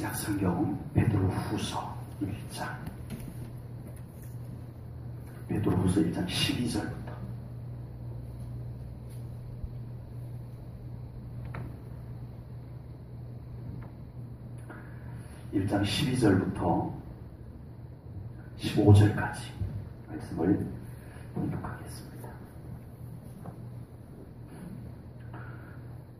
신약성경 베드로후서 1장 베드로후서 1장 12절부터 (1장 12절부터) 15절까지 말씀을 봉독하겠습니다.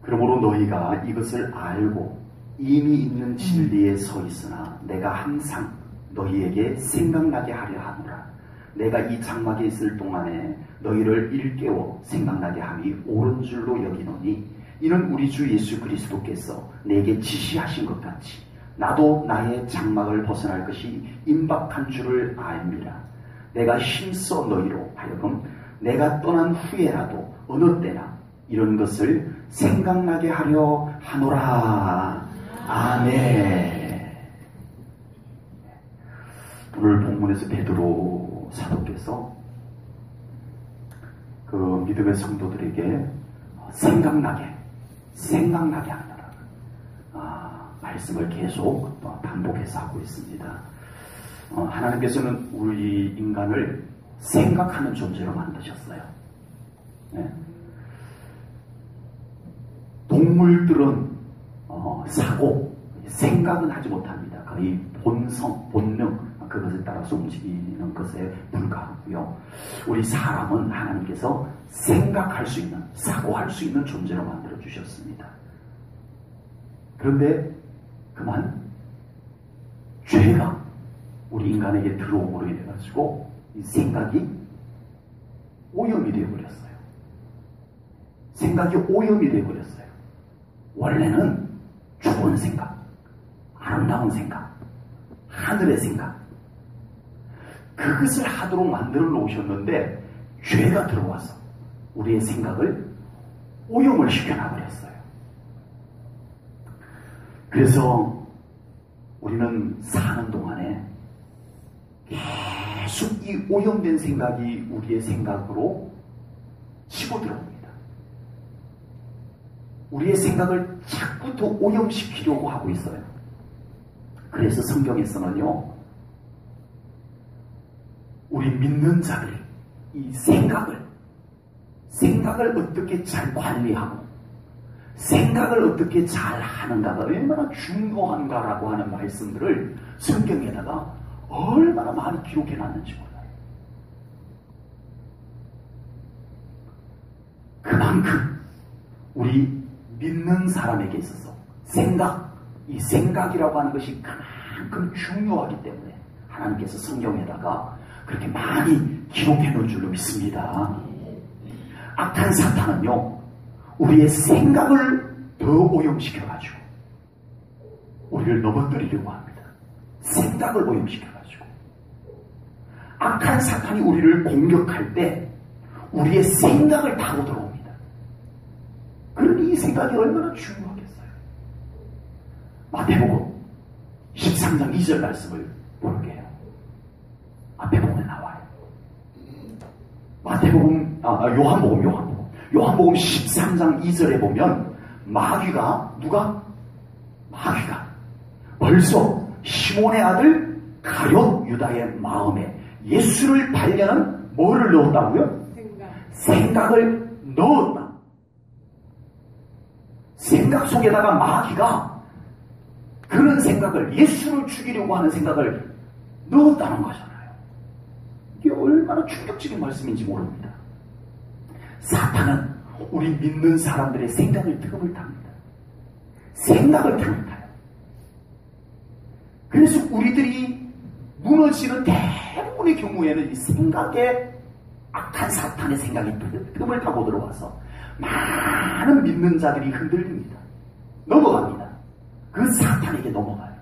그러므로 너희가 이것을 알고 이미 있는 진리에 서 있으나 내가 항상 너희에게 생각나게 하려 하노라. 내가 이 장막에 있을 동안에 너희를 일깨워 생각나게 함이 옳은 줄로 여기노니 이는 우리 주 예수 그리스도께서 내게 지시하신 것 같이 나도 나의 장막을 벗어날 것이 임박한 줄을 알미라. 내가 힘써 너희로 하여금 내가 떠난 후에라도 어느 때나 이런 것을 생각나게 하려 하노라. 아멘. 오늘 본문에서 베드로 사도께서 그 믿음의 성도들에게 생각나게 하느라 말씀을 계속 반복해서 하고 있습니다. 하나님께서는 우리 인간을 생각하는 존재로 만드셨어요. 네. 동물들은 사고, 생각은 하지 못합니다. 거의 본성, 본능, 그것에 따라서 움직이는 것에 불과하고요. 우리 사람은 하나님께서 생각할 수 있는, 사고할 수 있는 존재로 만들어 주셨습니다. 그런데 그만 죄가 우리 인간에게 들어옴으로 인해 가지고 이 생각이 오염이 되어버렸어요. 생각이 오염이 되어버렸어요. 원래는 좋은 생각, 아름다운 생각, 하늘의 생각, 그것을 하도록 만들어 놓으셨는데 죄가 들어와서 우리의 생각을 오염을 시켜놔버렸어요. 그래서 우리는 사는 동안에 계속 이 오염된 생각이 우리의 생각으로 치고 들어옵니다. 우리의 생각을 자꾸 더 오염시키려고 하고 있어요. 그래서 성경에서는요, 우리 믿는 자들이 이 생각을 어떻게 잘 관리하고 생각을 어떻게 잘 하는가가 얼마나 중요한가라고 하는 말씀들을 성경에다가 얼마나 많이 기록해 놨는지 몰라요. 그만큼 우리 믿는 사람에게 있어서 이 생각이라고 하는 것이 그만큼 중요하기 때문에 하나님께서 성경에다가 그렇게 많이 기록해 놓은 줄로 믿습니다. 악한 사탄은요, 우리의 생각을 더 오염시켜가지고 우리를 넘어뜨리려고 합니다. 생각을 오염시켜가지고 악한 사탄이 우리를 공격할 때 우리의 생각을 타고 들어옵니다. 그러니 이 생각이 얼마나 중요하겠어요. 마태복음 13장 2절 말씀을 볼게요. 앞에 보면 나와요. 요한복음 13장 2절에 보면 마귀가 벌써 시몬의 아들 가룟 유다의 마음에 예수를 발견한 뭐를 넣었다고요? 생각을 넣었다. 생각 속에다가 마귀가 그런 생각을, 예수를 죽이려고 하는 생각을 넣었다는 거잖아요. 이게 얼마나 충격적인 말씀인지 모릅니다. 사탄은 우리 믿는 사람들의 생각을 틈을 탑니다. 생각을 틈을 타요. 그래서 우리들이 무너지는 대부분의 경우에는 이 생각에 악한 사탄의 생각이 틈을 타고 들어와서 많은 믿는 자들이 흔들립니다. 넘어갑니다. 그 사탄에게 넘어가요.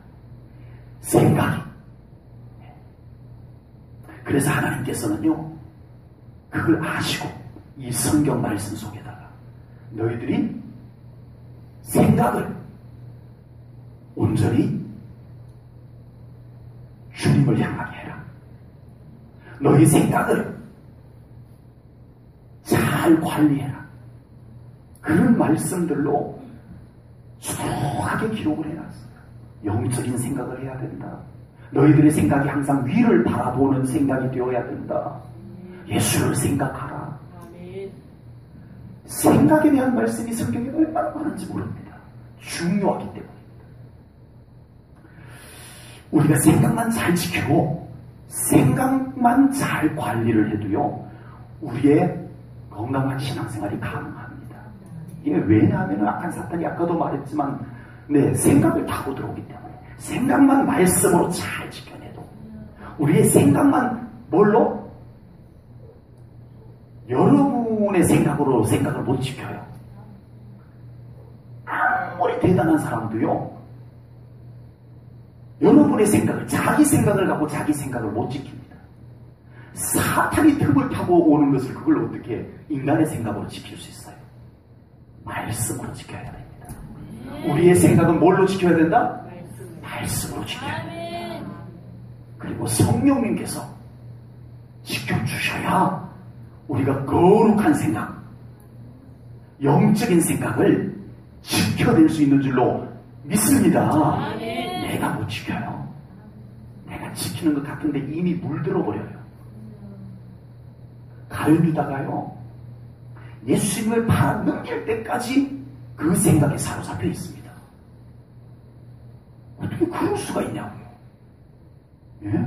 생각이. 그래서 하나님께서는요, 그걸 아시고 이 성경 말씀 속에다가 너희들이 생각을 온전히 주님을 향하게 해라. 너희 생각을 잘 관리해라. 그런 말씀들로 수록하게 기록을 해놨어요. 영적인 생각을 해야 된다. 너희들의 생각이 항상 위를 바라보는 생각이 되어야 된다. 예수를 생각하라. 생각에 대한 말씀이 성경에 얼마나 많은지 모릅니다. 중요하기 때문입니다. 우리가 생각만 잘 지키고 생각만 잘 관리를 해도요, 우리의 건강한 신앙생활이 가능합니다. 이게 왜냐하면 악한 사탄이 아까도 말했지만 생각을 타고 들어오기 때문에 생각만 말씀으로 잘 지켜내도 우리의 생각만 뭘로? 여러분의 생각으로 생각을 못 지켜요. 아무리 대단한 사람도요, 여러분의 생각을, 자기 생각을 갖고 자기 생각을 못 지킵니다. 사탄이 틈을 타고 오는 것을 그걸 어떻게 인간의 생각으로 지킬 수 있어요? 말씀으로 지켜야 됩니다. 우리의 생각은 뭘로 지켜야 된다? 말씀으로 지켜야 됩니다. 그리고 성령님께서 지켜주셔야 우리가 거룩한 생각, 영적인 생각을 지켜낼 수 있는 줄로 믿습니다. 내가 못 지켜요. 내가 지키는 것 같은데 이미 물들어 버려요. 가룟유다가요, 예수님을 팔아 넘길 때까지 그 생각에 사로잡혀 있습니다. 어떻게 그럴 수가 있냐고요. 예?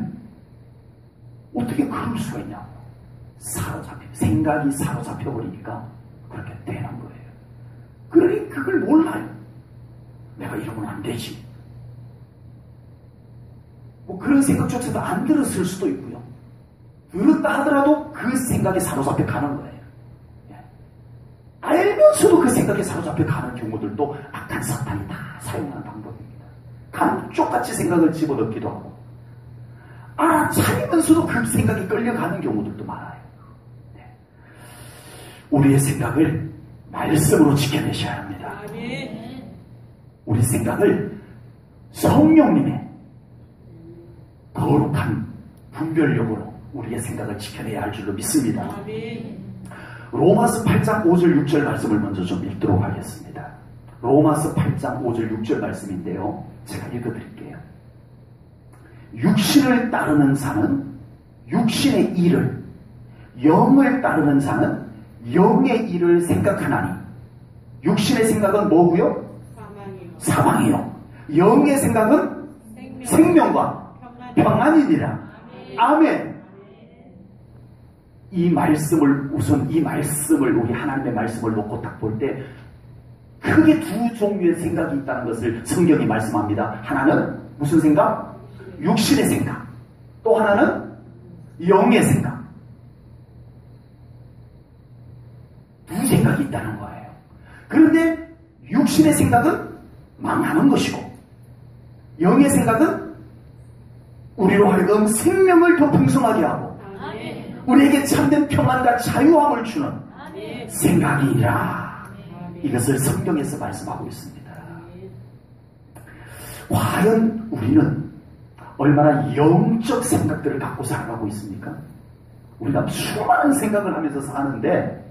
어떻게 그럴 수가 있냐고요. 생각이 사로잡혀 버리니까 그렇게 되는 거예요. 그러니 그걸 몰라요. 내가 이러면 안 되지. 뭐 그런 생각조차도 안 들었을 수도 있고요. 들었다 하더라도 그 생각에 사로잡혀 가는 거예요. 예. 알면서도 그 생각에 사로잡혀 가는 경우들도 악한 사탄이 다 사용하는 방법입니다. 감쪽같이 생각을 집어넣기도 하고, 알아차리면서도 그 생각이 끌려가는 경우들도 많아요. 예. 우리의 생각을 말씀으로 지켜내셔야 합니다. 우리 생각을 성령님의 거룩한 분별력으로 우리의 생각을 지켜내야 할 줄로 믿습니다. 로마서 8장 5절 6절 말씀을 먼저 좀 읽도록 하겠습니다. 로마서 8장 5절 6절 말씀인데요, 제가 읽어드릴게요. 육신을 따르는 자는 육신의 일을, 영을 따르는 자는 영의 일을 생각하나니, 육신의 생각은 뭐고요? 사망이요. 영의 생각은 생명과 평안이니라. 아멘. 이 말씀을, 우선 이 말씀을, 우리 하나님의 말씀을 놓고 딱 볼 때 크게 두 종류의 생각이 있다는 것을 성경이 말씀합니다. 하나는 무슨 생각? 육신의 생각. 또 하나는 영의 생각. 두 생각이 있다는 거예요. 그런데 육신의 생각은 망하는 것이고, 영의 생각은 우리로 하여금 생명을 더 풍성하게 하고 우리에게 참된 평안과 자유함을 주는 생각이라. 이것을 성경에서 말씀하고 있습니다. 과연 우리는 얼마나 영적 생각들을 갖고 살아가고 있습니까? 우리가 수많은 생각을 하면서 사는데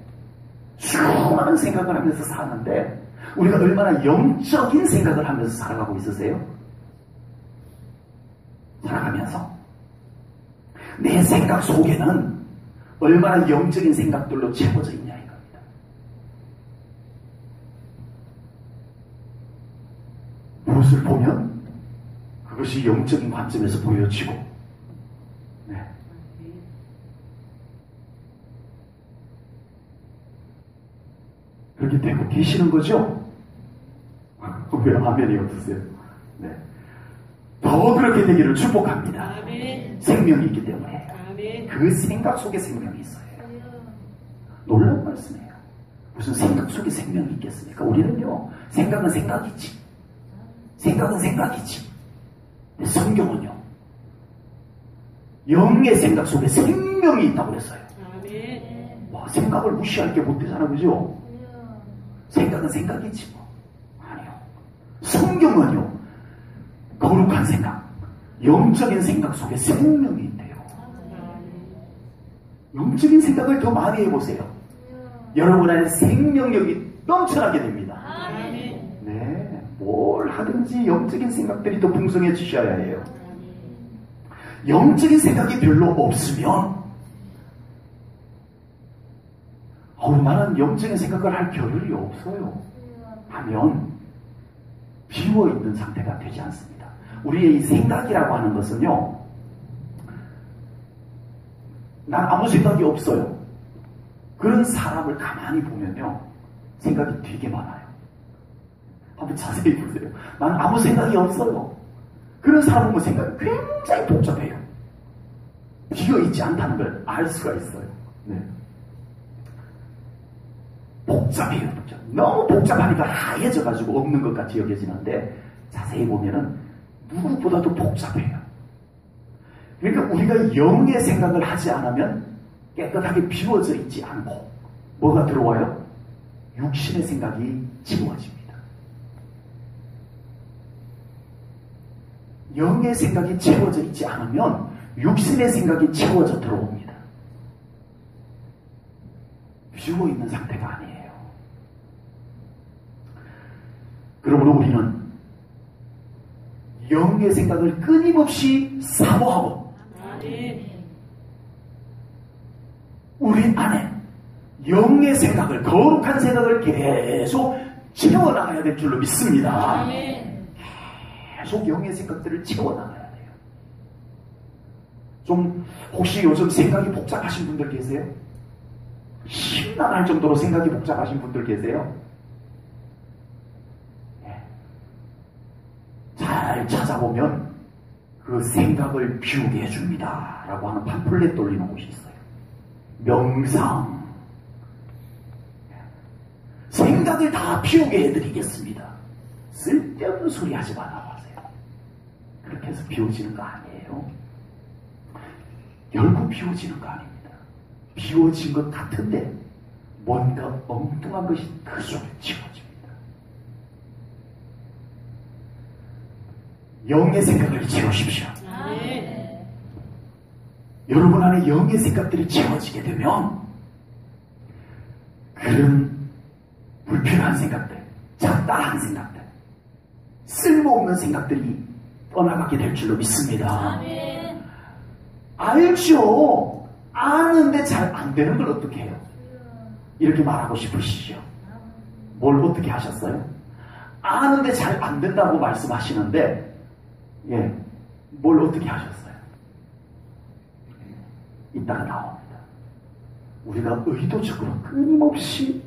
우리가 얼마나 영적인 생각을 하면서 살아가고 있으세요? 살아가면서 내 생각 속에는 얼마나 영적인 생각들로 채워져 있냐 이겁니다. 무엇을 보면 그것이 영적인 관점에서 보여지고, 네. 그렇게 되고 계시는 거죠? 왜 화면이 없으세요? 네. 더 그렇게 되기를 축복합니다. 아멘. 생명이 있기 때문에. 아멘. 그 생각 속에 생명이 있어요. 놀라운 말씀이에요. 무슨 생각 속에 생명이 있겠습니까? 우리는요, 생각은 생각이지. 근데 성경은요, 영의 생각 속에 생명이 있다고 그랬어요. 아멘. 와, 생각을 무시할 게 못 되잖아, 그죠? 생각은 생각이지 뭐. 아니요. 성경은요, 거룩한 생각, 영적인 생각 속에 생명이 있대요. 영적인 생각을 더 많이 해보세요. 여러분 안에 생명력이 넘쳐나게 됩니다. 네, 뭘 하든지 영적인 생각들이 더 풍성해지셔야 해요. 영적인 생각이 별로 없으면 나는 영적인 생각을 할 겨를이 없어요 하면 비워있는 상태가 되지 않습니다. 우리의 이 생각이라고 하는 것은요, 난 아무 생각이 없어요. 그런 사람을 가만히 보면요, 생각이 되게 많아요. 한번 자세히 보세요. 난 아무 생각이 없어요. 그런 사람 보면 생각이 굉장히 복잡해요. 비어있지 않다는 걸 알 수가 있어요. 네. 복잡해요. 너무 복잡하니까 하얘져가지고 없는 것 같이 여겨지는데 자세히 보면은 누구보다도 복잡해요. 그러니까 우리가 영의 생각을 하지 않으면 깨끗하게 비워져 있지 않고 뭐가 들어와요? 육신의 생각이 채워집니다. 영의 생각이 채워져 있지 않으면 육신의 생각이 채워져 들어옵니다. 비워있는 상태가 아니에요. 그러므로 우리는 영의 생각을 끊임없이 사모하고 우리 안에 영의 생각을, 거룩한 생각을 계속 채워나가야 될 줄로 믿습니다. 계속 영의 생각들을 채워나가야 돼요. 좀 혹시 요즘 생각이 복잡하신 분들 계세요? 심란할 정도로 생각이 복잡하신 분들 계세요? 잘 찾아보면 그 생각을 비우게 해줍니다 라고 하는 팜플렛 돌리는 곳이 있어요. 명상, 생각을 다 비우게 해드리겠습니다. 쓸데없는 소리 하지 말아보세요. 그렇게 해서 비워지는 거 아니에요. 결국 비워지는 거 아닙니다. 비워진 것 같은데 뭔가 엉뚱한 것이 그 속에 채워집니다. 영의 생각을 채우십시오. 여러분 안에 영의 생각들이 채워지게 되면 그런 불필요한 생각들, 잡다한 생각들, 쓸모없는 생각들이 떠나가게 될 줄로 믿습니다. 알죠. 아는데 잘 안 되는 걸 어떻게 해요? 이렇게 말하고 싶으시죠? 뭘 어떻게 하셨어요? 아는데 잘 안 된다고 말씀하시는데 뭘 어떻게 하셨어요? 이따가 나옵니다. 우리가 의도적으로 끊임없이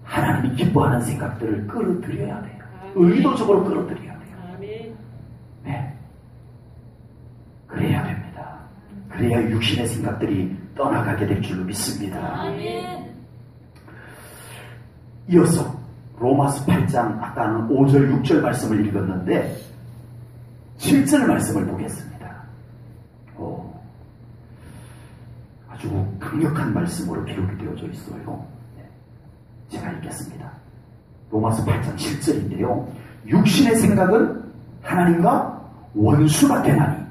하나님이 기뻐하는 생각들을 끌어들여야 돼요. 의도적으로 끌어들여야 돼요. 네. 그래야 됩니다. 그래야 육신의 생각들이 떠나가게 될 줄로 믿습니다. 이어서 로마서 8장 아까는 5절 6절 말씀을 읽었는데 7절 말씀을 보겠습니다. 아주 강력한 말씀으로 기록이 되어져 있어요. 제가 읽겠습니다. 로마서 8장 7절인데요. 육신의 생각은 하나님과 원수가 되나니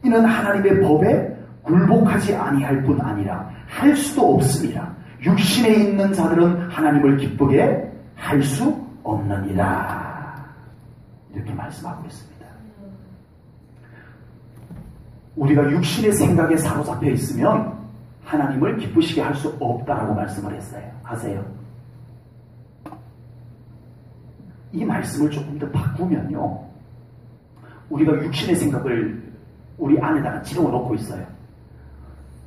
이는 하나님의 법에 굴복하지 아니할 뿐 아니라 할 수도 없습니다. 육신에 있는 자들은 하나님을 기쁘게 할 수 없느니라. 이렇게 말씀하고 있습니다. 우리가 육신의 생각에 사로잡혀 있으면 하나님을 기쁘시게 할 수 없다라고 말씀을 했어요. 아세요? 이 말씀을 조금 더 바꾸면요, 우리가 육신의 생각을 우리 안에다가 채워놓고 있어요.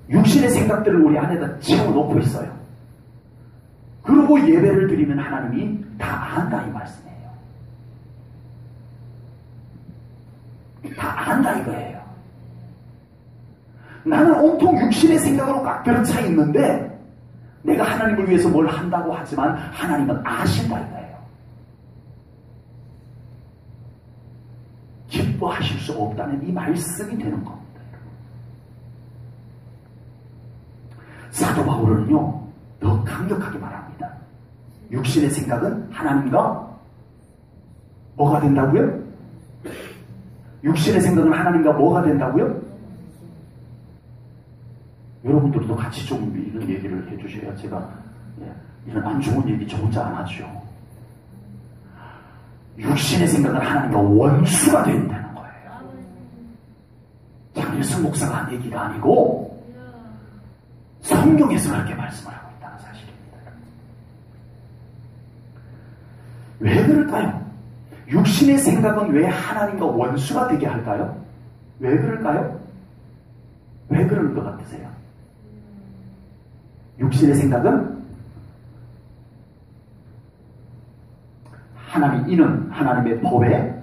육신의 생각들을 우리 안에다 채워놓고 있어요. 그리고 예배를 드리면 하나님이 다 안다 이 말씀이에요. 다 안다 이거예요. 나는 온통 육신의 생각으로 꽉 들어차 있는데 내가 하나님을 위해서 뭘 한다고 하지만 하나님은 아신다 이거예요. 기뻐하실 수 없다는 이 말씀이 되는 겁니다. 사도 바울은요 더 강력하게 말합니다. 육신의 생각은 하나님과 뭐가 된다고요? 육신의 생각은 하나님과 뭐가 된다고요? 여러분들도 같이 좀 이런 얘기를 해주셔야 제가 이런 안 좋은 얘기 저 혼자 안 하죠. 육신의 생각은 하나님과 원수가 된다는 거예요. 장일성 목사가 한 얘기가 아니고 성경에서 그렇게 말씀을 하고 있다는 사실입니다. 왜 그럴까요? 육신의 생각은 왜 하나님과 원수가 되게 할까요? 왜 그럴까요? 왜 그럴 것 같으세요? 육신의 생각은 이는 하나님의 법은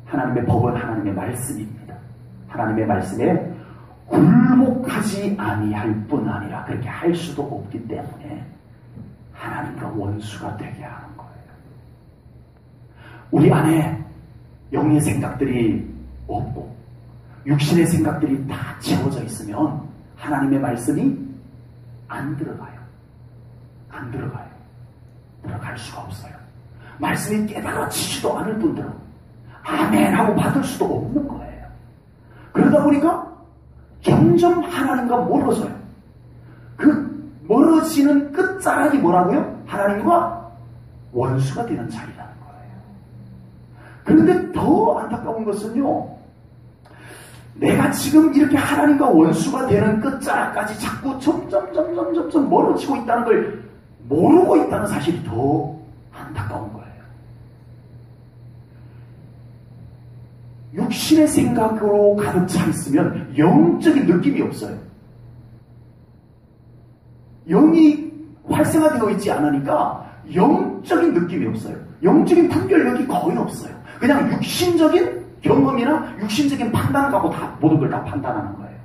하나님의 말씀입니다. 하나님의 말씀에 굴복하지 아니할 뿐 아니라 그렇게 할 수도 없기 때문에 하나님과 원수가 되게 하는 거예요. 우리 안에 영의 생각들이 없고 육신의 생각들이 다 채워져 있으면 하나님의 말씀이 안 들어가요. 들어갈 수가 없어요. 말씀이 깨달아지지도 않을 뿐더러 아멘 하고 받을 수도 없는 거예요. 그러다 보니까 점점 하나님과 멀어져요. 그 멀어지는 끝자락이 뭐라고요? 하나님과 원수가 되는 자리라는 거예요. 그런데 더 안타까운 것은요, 내가 지금 이렇게 하나님과 원수가 되는 끝자락까지 자꾸 점점 멀어지고 있다는 걸 모르고 있다는 사실이 더 안타까운 거예요. 육신의 생각으로 가득 차 있으면 영적인 느낌이 없어요. 영이 활성화되어 있지 않으니까 영적인 느낌이 없어요. 영적인 분별력이 거의 없어요. 그냥 육신적인 경험이나 육신적인 판단을 갖고 다 모든 걸 다 판단하는 거예요.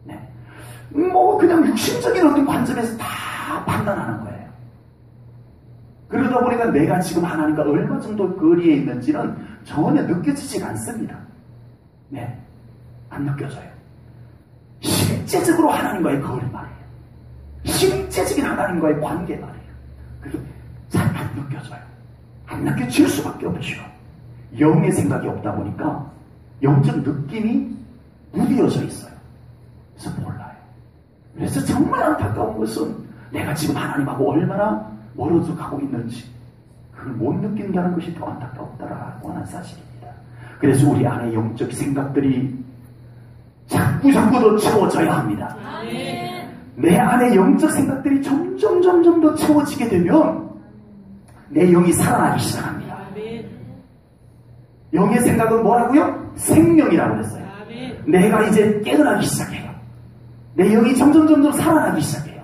네. 그냥 육신적인 어떤 관점에서 다 판단하는 거예요. 그러다 보니까 내가 지금 하나님과 얼마 정도 거리에 있는지는 전혀 느껴지지가 않습니다. 네, 안 느껴져요. 실제적으로 하나님과의 거리 말이에요. 실제적인 하나님과의 관계 말이에요. 그게 잘 안 느껴져요. 안 느껴질 수밖에 없죠. 영의 생각이 없다 보니까 영적 느낌이 무뎌져 있어요. 그래서 몰라요. 그래서 정말 안타까운 것은 내가 지금 하나님하고 얼마나 멀어져 가고 있는지 그걸 못 느낀다는 것이 더 안타깝다라고 하는 사실입니다. 그래서 우리 안에 영적 생각들이 자꾸 더 채워져야 합니다. 내 안에 영적 생각들이 점점 더 채워지게 되면 내 영이 살아나기 시작합니다. 영의 생각은 뭐라고요? 생명이라고 그랬어요. 내가 이제 깨어나기 시작해요. 내 영이 점점 살아나기 시작해요.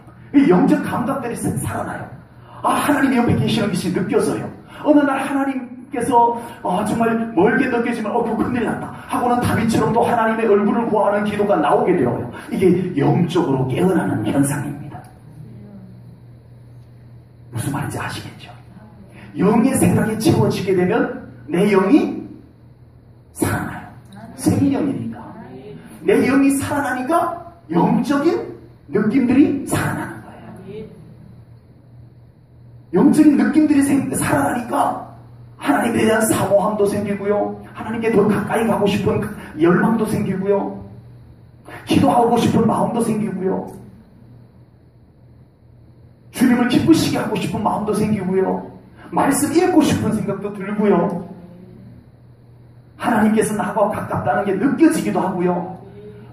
영적 감각들이 살아나요. 하나님이 옆에 계시는 것이 느껴져요. 어느 날 하나님께서 정말 멀게 느껴지면 그거 큰일 났다 하고는 다윗처럼 또 하나님의 얼굴을 구하는 기도가 나오게 되어요. 이게 영적으로 깨어나는 현상입니다. 무슨 말인지 아시겠죠? 영의 생각이 채워지게 되면 내 영이 살아나요. 생명이니까. 내 영이 살아나니까 영적인 느낌들이 살아나는 거예요. 영적인 느낌들이 살아나니까 하나님에 대한 사모함도 생기고요. 하나님께 더 가까이 가고 싶은 열망도 생기고요. 기도하고 싶은 마음도 생기고요. 주님을 기쁘시게 하고 싶은 마음도 생기고요. 말씀 읽고 싶은 생각도 들고요. 하나님께서 나하고 가깝다는 게 느껴지기도 하고요.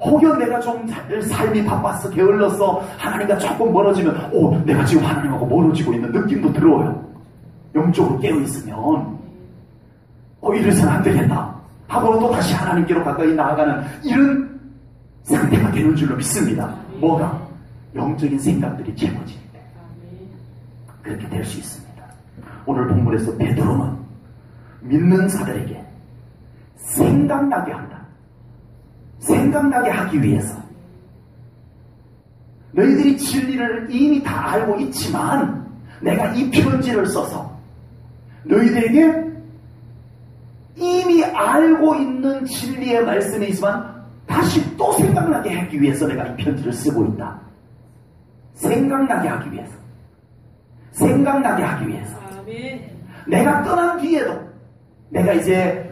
혹여 내가 좀 삶이 바빠서 게을러서 하나님과 조금 멀어지면 내가 지금 하나님하고 멀어지고 있는 느낌도 들어요. 영적으로 깨어있으면 이래서는 안 되겠다 하고는 또 다시 하나님께로 가까이 나아가는 이런 상태가 되는 줄로 믿습니다. 뭐가? 영적인 생각들이 채워지는데 그렇게 될 수 있습니다. 오늘 본문에서 베드로는 믿는 자들에게 생각나게 한다. 생각나게 하기 위해서 너희들이 진리를 이미 다 알고 있지만 내가 이 편지를 써서 너희들에게 이미 알고 있는 진리의 말씀이 있지만 다시 또 생각나게 하기 위해서 내가 이 편지를 쓰고 있다. 생각나게 하기 위해서. 생각나게 하기 위해서. 내가 떠난 뒤에도 내가 이제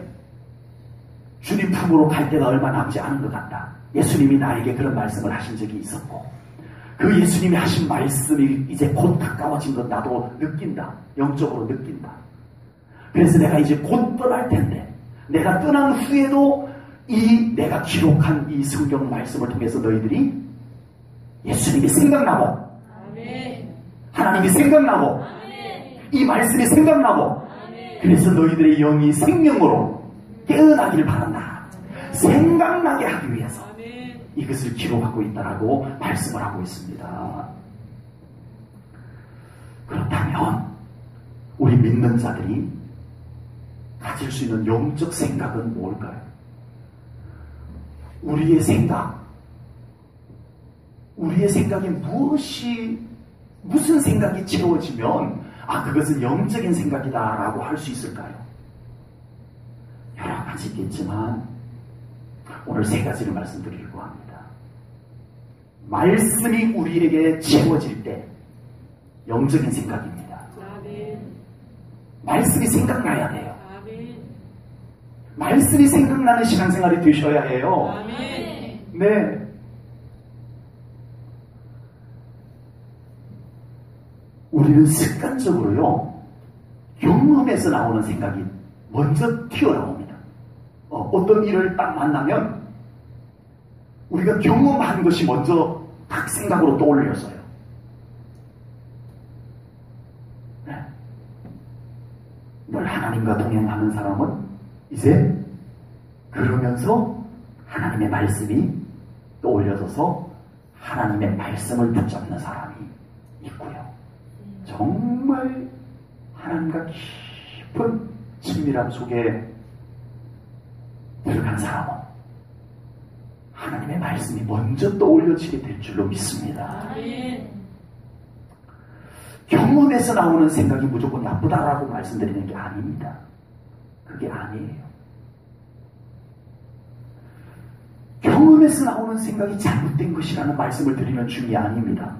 주님 품으로 갈 때가 얼마 남지 않은 것 같다. 예수님이 나에게 그런 말씀을 하신 적이 있었고 그 예수님이 하신 말씀이 이제 곧 가까워진 것 나도 느낀다. 영적으로 느낀다. 그래서 내가 이제 곧 떠날 텐데, 내가 떠난 후에도 내가 기록한 이 성경 말씀을 통해서 너희들이 예수님이 생각나고, 하나님이 생각나고, 이 말씀이 생각나고, 그래서 너희들의 영이 생명으로 깨어나기를 바란다. 생각나게 하기 위해서 이것을 기록하고 있다라고 말씀을 하고 있습니다. 그렇다면 우리 믿는 자들이 가질 수 있는 영적 생각은 뭘까요? 우리의 생각이 무슨 생각이 채워지면 그것은 영적인 생각이다라고 할 수 있을까요? 여러 가지 있겠지만 오늘 세 가지를 말씀드리려고 합니다. 말씀이 우리에게 채워질 때 영적인 생각입니다. 말씀이 생각나야 돼요. 말씀이 생각나는 신앙생활이 되셔야 해요. 네. 우리는 습관적으로요, 경험에서 나오는 생각이 먼저 튀어나옵니다. 어떤 일을 딱 만나면 우리가 경험한 것이 먼저 딱 생각으로 떠올려서요. 네. 늘 하나님과 동행하는 사람은 이제 그러면서 하나님의 말씀이 떠올려져서 하나님의 말씀을 붙잡는 사람이 있고요. 정말 하나님과 깊은 친밀함 속에 들어간 사람은 하나님의 말씀이 먼저 떠올려지게 될 줄로 믿습니다. 경험에서 나오는 생각이 무조건 나쁘다라고 말씀드리는 게 아닙니다. 그게 아니에요. 경험에서 나오는 생각이 잘못된 것이라는 말씀을 드리는 중이 아닙니다.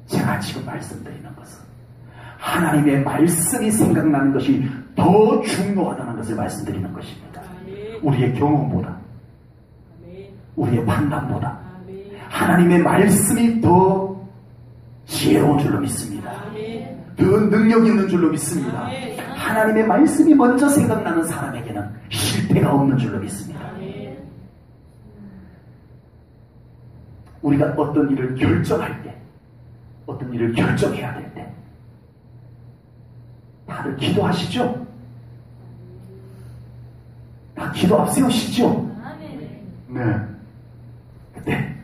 제가 지금 말씀드리는 것은 하나님의 말씀이 생각나는 것이 더 중요하다는 것을 말씀드리는 것입니다. 우리의 경험보다, 우리의 판단보다 하나님의 말씀이 더 지혜로운 줄로 믿습니다. 더 능력 있는 줄로 믿습니다. 하나님의 말씀이 먼저 생각나는 사람에게는 실패가 없는 줄로 믿습니다. 우리가 어떤 일을 결정할 때, 어떤 일을 결정해야 될 때, 다들 기도하시죠? 다 기도 앞세우시죠? 네. 그때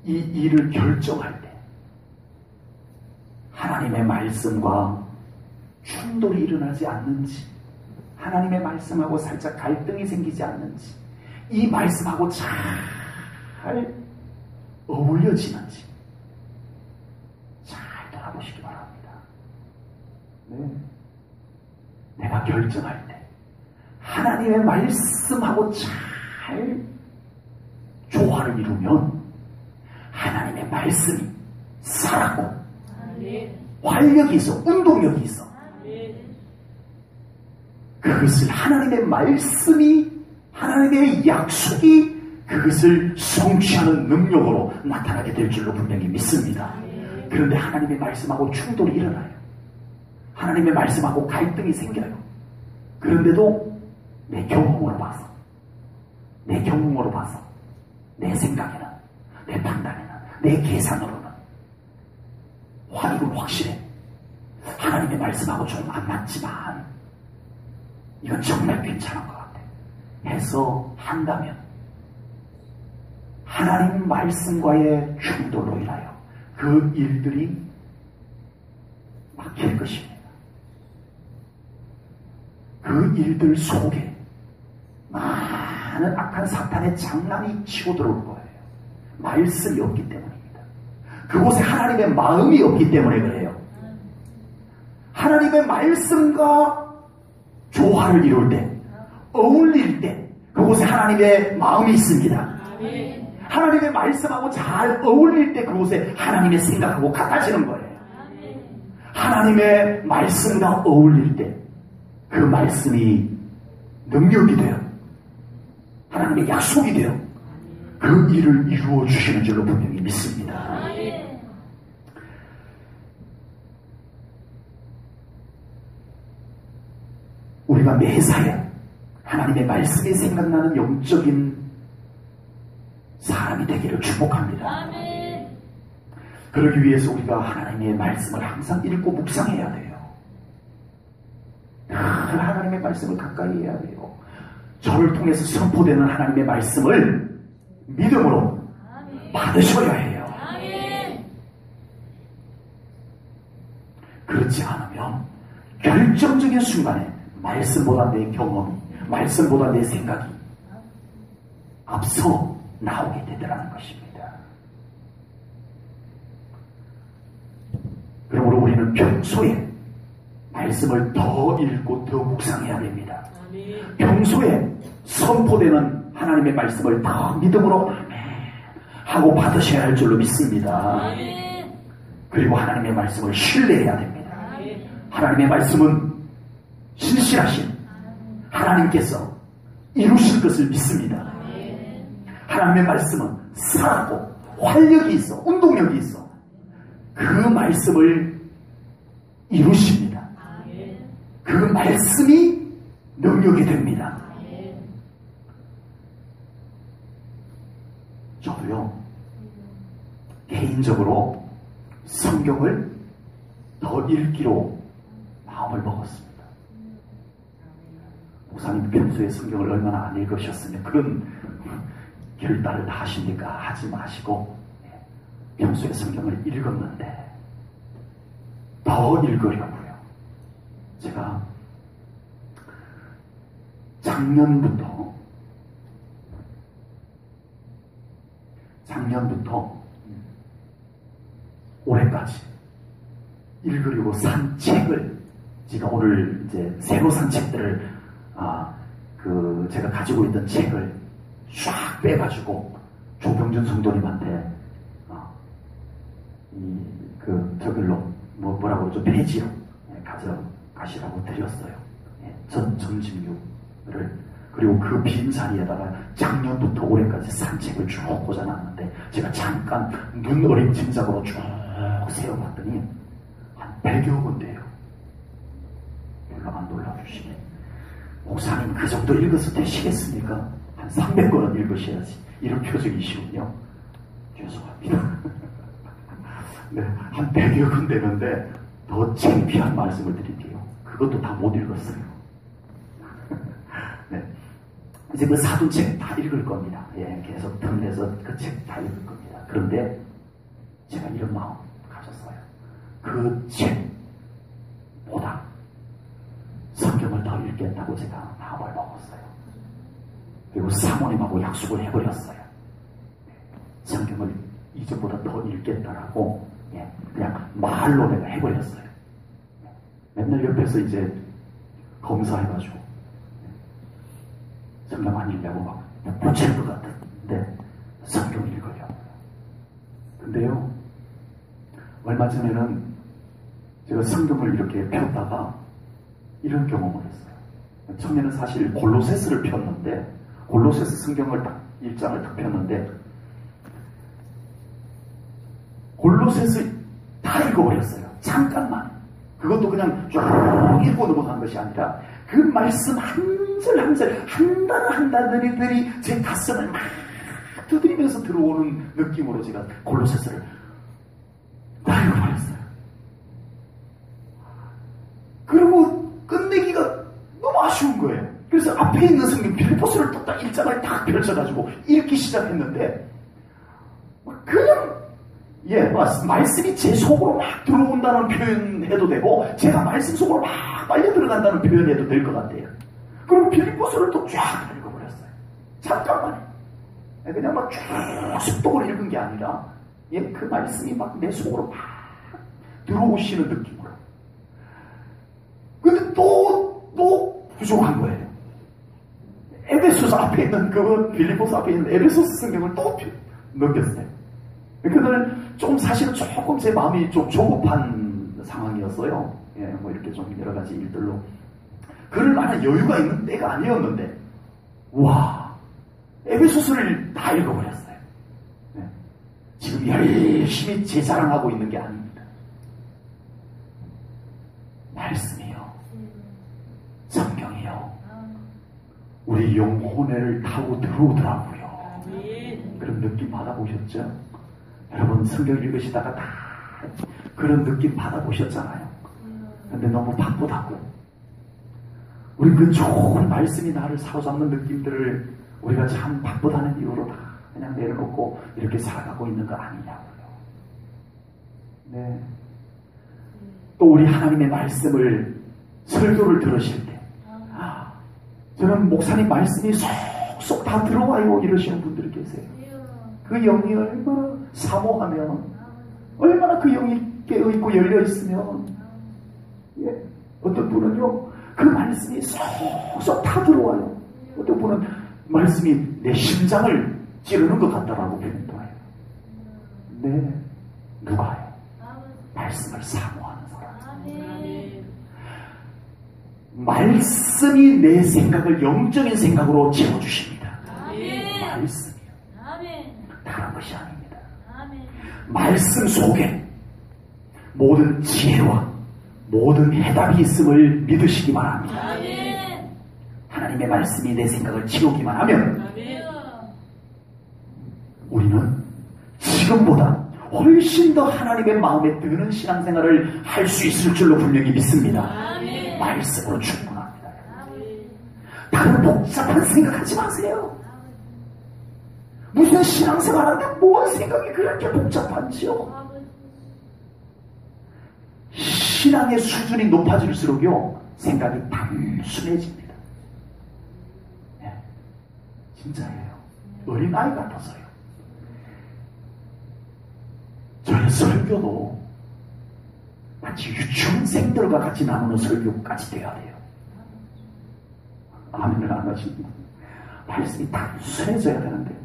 이 일을 결정할 때 하나님의 말씀과 충돌이 일어나지 않는지, 하나님의 말씀하고 살짝 갈등이 생기지 않는지, 이 말씀하고 잘 어울려지는지 잘 돌아보시기 바랍니다. 네. 내가 결정할 때 하나님의 말씀하고 잘 조화를 이루면 하나님의 말씀이 살았고 활력이 있어, 운동력이 있어. 그것을 하나님의 말씀이, 하나님의 약속이 그것을 성취하는 능력으로 나타나게 될 줄로 분명히 믿습니다. 그런데 하나님의 말씀하고 충돌이 일어나요. 하나님의 말씀하고 갈등이 생겨요. 그런데도 내 경험으로 봐서, 내 생각에는, 내 판단에는, 내 계산으로는 이건 확실해. 하나님의 말씀하고 좀 안 맞지만 이건 정말 괜찮은 것 같아 해서 한다면 하나님 말씀과의 충돌로 인하여 그 일들이 막힐 것입니다. 그 일들 속에 많은 악한 사탄의 장난이 치고 들어올 거예요. 말씀이 없기 때문입니다. 그곳에 하나님의 마음이 없기 때문에 그래요. 하나님의 말씀과 조화를 이룰 때, 어울릴 때 그곳에 하나님의 마음이 있습니다. 하나님의 말씀하고 잘 어울릴 때 그곳에 하나님의 생각하고 같아지는 거예요. 하나님의 말씀과 어울릴 때 그 말씀이 능력이 되어 하나님의 약속이 되어 그 일을 이루어 주시는 줄로 분명히 믿습니다. 매사에 하나님의 말씀이 생각나는 영적인 사람이 되기를 축복합니다. 아멘. 그러기 위해서 우리가 하나님의 말씀을 항상 읽고 묵상해야 돼요. 늘 하나님의 말씀을 가까이 해야 돼요. 저를 통해서 선포되는 하나님의 말씀을 믿음으로 받으셔야 해요. 아멘. 그렇지 않으면 결정적인 순간에 말씀보다 내 경험이, 말씀보다 내 생각이 앞서 나오게 되더라는 것입니다. 그러므로 우리는 평소에 말씀을 더 읽고 더 묵상해야 됩니다. 평소에 선포되는 하나님의 말씀을 더 믿음으로 하고 받으셔야 할 줄로 믿습니다. 그리고 하나님의 말씀을 신뢰해야 됩니다. 하나님의 말씀은 신실하신 하나님께서 이루실 것을 믿습니다. 하나님의 말씀은 살았고 활력이 있어, 운동력이 있어. 그 말씀을 이루십니다. 그 말씀이 능력이 됩니다. 저도요, 개인적으로 성경을 더 읽기로 마음을 먹었습니다. 목사님 평소에 성경을 얼마나 안 읽으셨으면 그런 결단을 다 하십니까? 하지 마시고 평소에 성경을 읽었는데 더 읽으려고요. 제가 작년부터 올해까지 읽으려고 산 책을, 제가 오늘 이제 새로 산 책들을 제가 가지고 있던 책을 쫙 빼가지고 조병준 성도님한테 저길로 뭐라고 그러죠? 폐지로 가져가시라고 드렸어요. 전집류를. 그리고 그 빈 자리에다가 작년부터 올해까지 산 책을 쭉 꽂아놨는데 제가 잠깐 눈 어림짐작으로 쭉 세어봤더니 한 100여 군데요. 별로 안 놀라주시네. 목사님 그 정도 읽어서 되시겠습니까? 한 300권은 읽으셔야지. 이런 표정이시군요. 죄송합니다. 네, 한 100여 군데는데 더 창피한 말씀을 드릴게요. 그것도 다 못 읽었어요. 네. 이제 그 사둔 책 다 읽을 겁니다. 예, 계속 틈내서 그 책 다 읽을 겁니다. 그런데 제가 이런 마음 가졌어요. 그 책보다 성경을 더 읽겠다고 제가 마음을 먹었어요. 그리고 사모님하고 약속을 해버렸어요. 성경을 이전보다 더 읽겠다라고 그냥 말로 내가 해버렸어요. 맨날 옆에서 이제 검사해가지고 성경 안 읽냐고 막 꽂힐 것 같은데 성경 읽으려고. 근데요, 얼마 전에는 제가 성경을 이렇게 폈다가 이런 경험을 했어요. 처음에는 사실 골로새서를 폈는데, 골로새서 성경을 딱 1장을 딱 폈는데 골로새서 다 읽어버렸어요. 잠깐만. 그것도 그냥 쭉 읽고 넘어간 것이 아니라 그 말씀 한 절 한 절, 한 단어 한 단어들이 제 가슴을 막 두드리면서 들어오는 느낌으로 제가 골로새서를 다 읽어버렸어요. 그리고 끝내기가 너무 아쉬운 거예요. 그래서 앞에 있는 성경 빌립보서를 또 딱 1장을 딱 펼쳐가지고 읽기 시작했는데 그냥 말씀이 제 속으로 막 들어온다는 표현해도 되고 제가 말씀 속으로 막 빨려 들어간다는 표현해도 될 것 같아요. 그리고 빌립보서를 또 쫙 읽어버렸어요. 잠깐만요. 그냥 막 쭉 속독을 읽은 게 아니라 그 말씀이 막 내 속으로 막 들어오시는 느낌으로. 근데 또 부족한 거예요. 에베소서 앞에 있는 빌립보서 앞에 있는 에베소서 성경을 또 넘겼어요. 그들은 사실은 조금 제 마음이 좀 조급한 상황이었어요. 뭐 이렇게 좀 여러 가지 일들로. 그럴 만한 여유가 있는 때가 아니었는데, 에베소서를 다 읽어버렸어요. 지금 열심히 제 자랑하고 있는 게 아닙니다. 말씀이요. 성경이요. 내 영혼을 타고 들어오더라고요. 그런 느낌 받아보셨죠? 여러분 성경 읽으시다가 다 그런 느낌 받아보셨잖아요. 근데 너무 바쁘다고 우리 그 좋은 말씀이 나를 사로잡는 느낌들을 우리가 참 바쁘다는 이유로 다 그냥 내려놓고 이렇게 살아가고 있는 거 아니냐고요. 네. 또 우리 하나님의 말씀을 설교를 들으실 때 저는 목사님 말씀이 쏙쏙 다 들어와요 이러시는 분들이 계세요. 그 영이 얼마나 사모하면 얼마나 그 영이 깨어있고 열려있으면 예. 어떤 분은요 그 말씀이 쏙쏙 다 들어와요. 어떤 분은 말씀이 내 심장을 찌르는 것 같다라고 표현도 해요. 네. 누가요? 말씀을 사모하는 사람. 말씀이 내 생각을 영적인 생각으로 채워주십니다. 말씀이요. 다른 것이 아닙니다. 말씀 속에 모든 지혜와 모든 해답이 있음을 믿으시기 바랍니다. 하나님의 말씀이 내 생각을 채우기만 하면 우리는 지금보다 훨씬 더 하나님의 마음에 드는 신앙생활을 할 수 있을 줄로 분명히 믿습니다. 말씀으로 충분합니다. 다른 복잡한 생각하지 마세요. 무슨 신앙생활하는데 뭔 생각이 그렇게 복잡한지요? 신앙의 수준이 높아질수록요 생각이 단순해집니다. 네, 진짜예요. 어린아이 같아서요. 저는 설교도 마치 유치원생들과 같이 나누는 설교까지 돼야 돼요. 아멘을 안 하십니다. 말씀이 단순해져야 되는데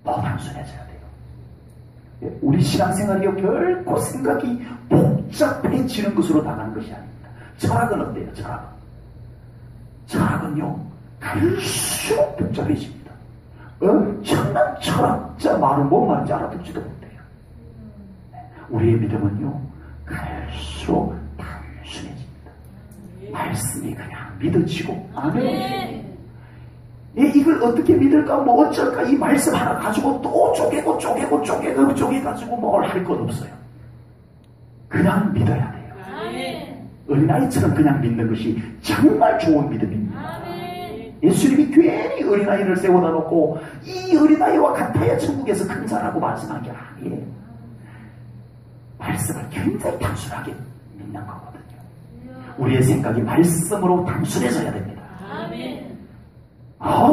더 단순해져야 돼요. 우리 신앙생활이요 결코 생각이 복잡해지는 것으로 나가는 것이 아닙니다. 철학은 어때요? 철학은요 갈수록 복잡해집니다. 엄청난 철학자 말은 뭔 말인지 알아듣지도 못해요. 우리의 믿음은요 갈수록 단순해집니다. 말씀이 그냥 믿어지고 아멘. 이걸 어떻게 믿을까 뭐 어쩔까 이 말씀 하나 가지고 또 쪼개가지고 뭘 할 것 없어요. 그냥 믿어야 돼요. 어린아이처럼 그냥 믿는 것이 정말 좋은 믿음입니다. 예수님이 괜히 어린아이를 세워다 놓고 이 어린아이와 같아야 천국에서 큰 자라고 말씀한 게 아니에요. 말씀을 굉장히 단순하게 믿는 거거든요. 우리의 생각이 말씀으로 단순해져야 됩니다.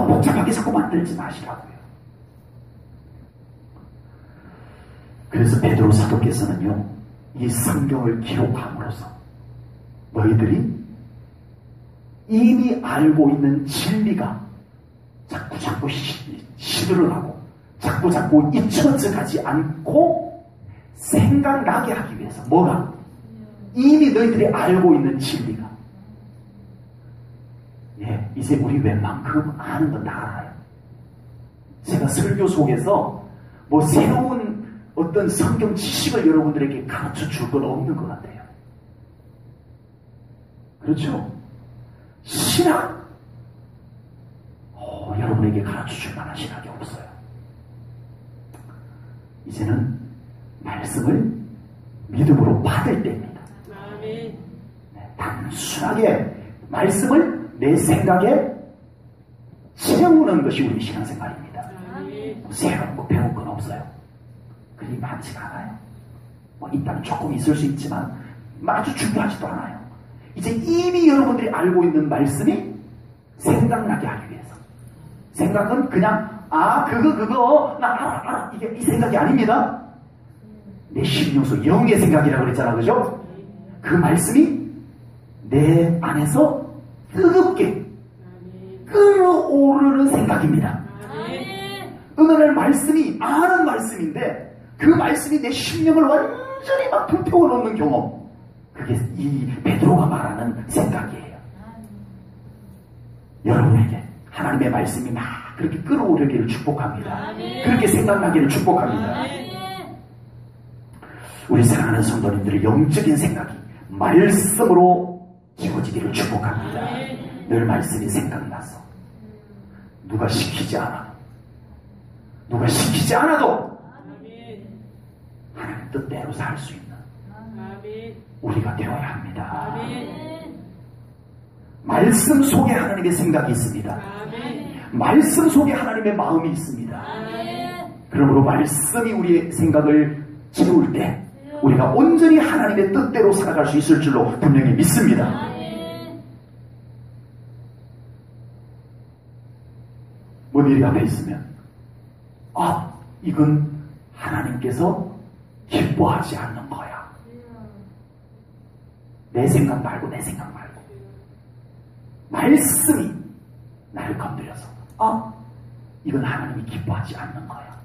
복잡하게 자꾸 만들지 마시라고요. 그래서 베드로 사도께서는요 이 성경을 기록함으로써 너희들이 이미 알고 있는 진리가 자꾸 시들어가고 자꾸 잊혀져 가지 않고 생각나게 하기 위해서 뭐가? 이미 너희들이 알고 있는 진리가 이제 우리 웬만큼 아는 건 다 알아요. 제가 설교 속에서 뭐 새로운 어떤 성경 지식을 여러분들에게 가르쳐 줄 건 없는 것 같아요. 그렇죠? 신학 여러분에게 가르쳐 줄 만한 신학이 없어요. 이제는 말씀을 믿음으로 받을 때입니다. 단순하게 말씀을 내 생각에 채우는 것이 우리 신앙생활입니다. 새로운 거 배울 건 없어요. 그리 많지가 않아요. 있다면 조금 있을 수 있지만 아주 중요하지도 않아요. 이제 이미 여러분들이 알고 있는 말씀이 생각나게 하기 위해서. 생각은 그냥 그거 나 알아 이게 이 생각이 아닙니다. 내 신용소 영의 생각이라고 그랬잖아, 그죠? 그 말씀이 내 안에서 뜨겁게 끓어오르는 생각입니다. 오늘 말씀이 아는 말씀인데 그 말씀이 내 심령을 완전히 막 불태워 놓는 경험, 그게 이 베드로가 말하는 생각이에요. 여러분에게 하나님의 말씀이 막 그렇게 끌어오르기를 축복합니다. 그렇게 생각나기를 축복합니다. 우리 사랑하는 성도님들의 영적인 생각이 말씀으로 지워지기를 축복합니다. 늘 말씀이 생각나서 누가 시키지 않아도 하나님 뜻대로 살 수 있는 우리가 되어야 합니다. 말씀 속에 하나님의 생각이 있습니다. 말씀 속에 하나님의 마음이 있습니다. 그러므로 말씀이 우리의 생각을 채울 때 우리가 온전히 하나님의 뜻대로 살아갈 수 있을 줄로 분명히 믿습니다. 뭔 일이 앞에 있으면 이건 하나님께서 기뻐하지 않는 거야. 내 생각 말고 말씀이 나를 건드려서 이건 하나님이 기뻐하지 않는 거야.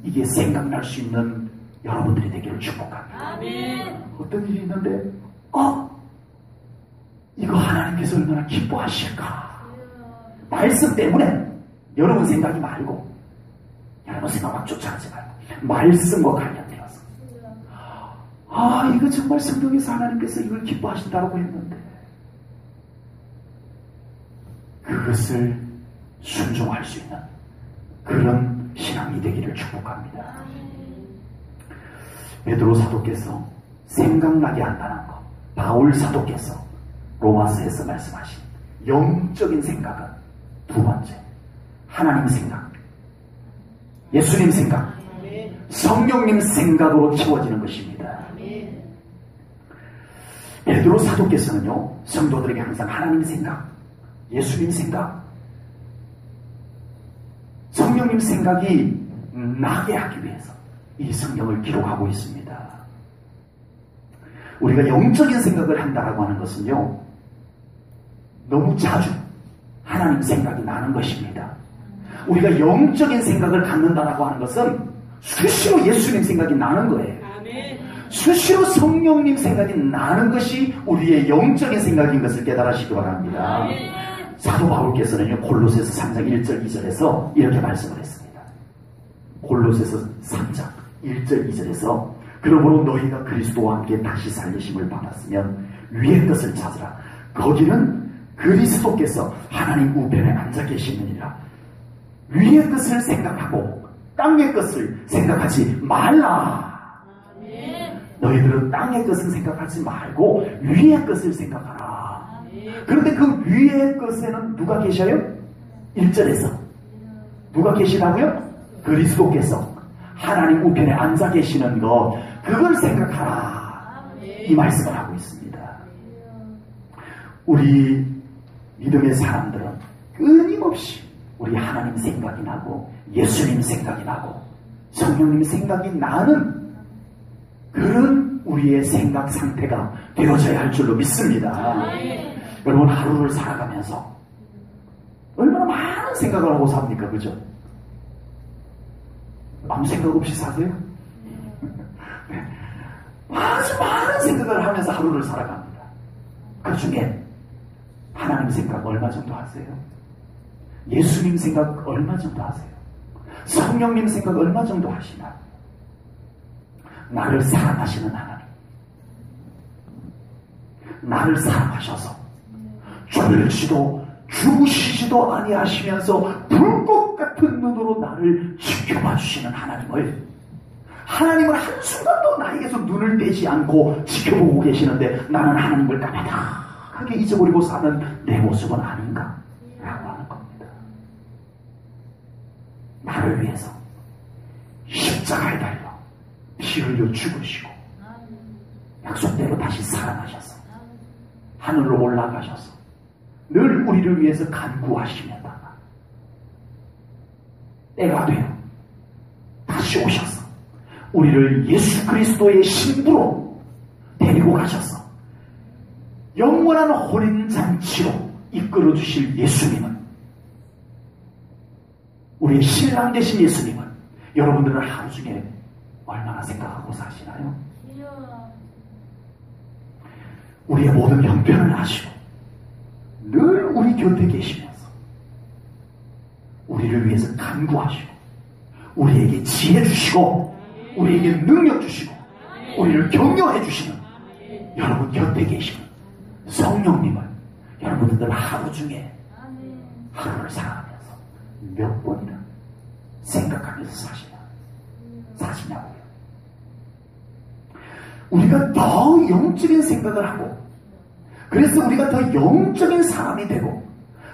이게 생각날 수 있는 여러분들이 되기를 축복합니다. 어떤 일이 있는데 이거 하나님께서 얼마나 기뻐하실까. 말씀 때문에 여러분 생각이 말고 여러분 생각만 쫓아가지 말고 말씀과 관련되어서 이거 정말 성경에서 하나님께서 이걸 기뻐하신다고 했는데 그것을 순종할 수 있는 그런 신앙이 되기를 축복합니다. 베드로 사도께서 생각나게 한다는 것, 바울 사도께서 로마서에서 말씀하신 영적인 생각은 두 번째, 하나님 생각, 예수님 생각, 성령님 생각으로 채워지는 것입니다. 베드로 사도께서는요, 성도들에게 항상 하나님 생각, 예수님 생각, 성령님 생각이 나게 하기 위해서 이 성경을 기록하고 있습니다. 우리가 영적인 생각을 한다라고 하는 것은요, 너무 자주 하나님 생각이 나는 것입니다. 우리가 영적인 생각을 갖는다라고 하는 것은 수시로 예수님 생각이 나는 거예요. 수시로 성령님 생각이 나는 것이 우리의 영적인 생각인 것을 깨달으시기 바랍니다. 사도 바울께서는요, 골로새서 3장 1절 2절에서 이렇게 말씀을 했습니다. 골로새서 3장 1절 2절에서 그러므로 너희가 그리스도와 함께 다시 살리심을 받았으면 위의 것을 찾으라. 거기는 그리스도께서 하나님 우편에 앉아 계시느니라. 위의 것을 생각하고 땅의 것을 생각하지 말라. 너희들은 땅의 것을 생각하지 말고 위의 것을 생각하라. 그런데 그 위의 것에는 누가 계셔요? 1절에서 누가 계시다고요? 그리스도께서 하나님 우편에 앉아 계시는 것, 그걸 생각하라. 이 말씀을 하고 있습니다. 우리 믿음의 사람들은 끊임없이 우리 하나님 생각이 나고 예수님 생각이 나고 성령님 생각이 나는 그런 우리의 생각 상태가 되어져야 할 줄로 믿습니다. 여러분, 하루를 살아가면서 얼마나 많은 생각을 하고 삽니까? 그죠? 아무 생각 없이 사세요? 네. 아주 많은 생각을 하면서 하루를 살아갑니다. 그 중에 하나님 생각 얼마 정도 하세요? 예수님 생각 얼마 정도 하세요? 성령님 생각 얼마 정도 하시나? 나를 사랑하시는 하나님, 나를 사랑하셔서 졸지도 주무시지도 아니하시면서 불꽃 같은 눈으로 나를 지켜봐 주시는 하나님을, 하나님은 한순간도 나에게서 눈을 떼지 않고 지켜보고 계시는데 나는 하나님을 까마득하게 잊어버리고 사는 내 모습은 아닌가? 라고 하는 겁니다. 나를 위해서 십자가에 달려 피 흘려 죽으시고 약속대로 다시 살아나셔서 하늘로 올라가셔서 늘 우리를 위해서 간구하시면다가 때가 되어 다시 오셔서 우리를 예수 그리스도의 신부로 데리고 가셔서 영원한 혼인잔치로 이끌어 주실 예수님은, 우리의 신랑 되신 예수님은 여러분들은 하루 중에 얼마나 생각하고 사시나요? 우리의 모든 형편을 아시고 늘 우리 곁에 계시면서 우리를 위해서 간구하시고 우리에게 지혜 주시고 우리에게 능력 주시고 우리를 격려해 주시는 여러분 곁에 계시는 성령님을 여러분들 하루 중에 하루를 살아가면서 몇 번이나 생각하면서 사시냐고요. 우리가 더 영적인 생각을 하고, 그래서 우리가 더 영적인 사람이 되고,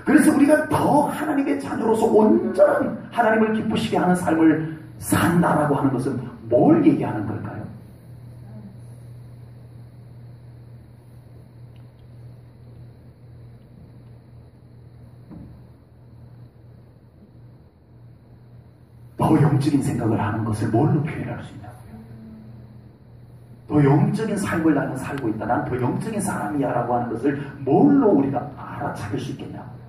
그래서 우리가 더 하나님의 자녀로서 온전한 하나님을 기쁘시게 하는 삶을 산다라고 하는 것은 뭘 얘기하는 걸까요? 더 영적인 생각을 하는 것을 뭘로 표현할 수 있냐고요? 더 영적인 삶을 나는 살고 있다. 난 더 영적인 사람이야 라고 하는 것을 뭘로 우리가 알아차릴 수 있겠냐고요?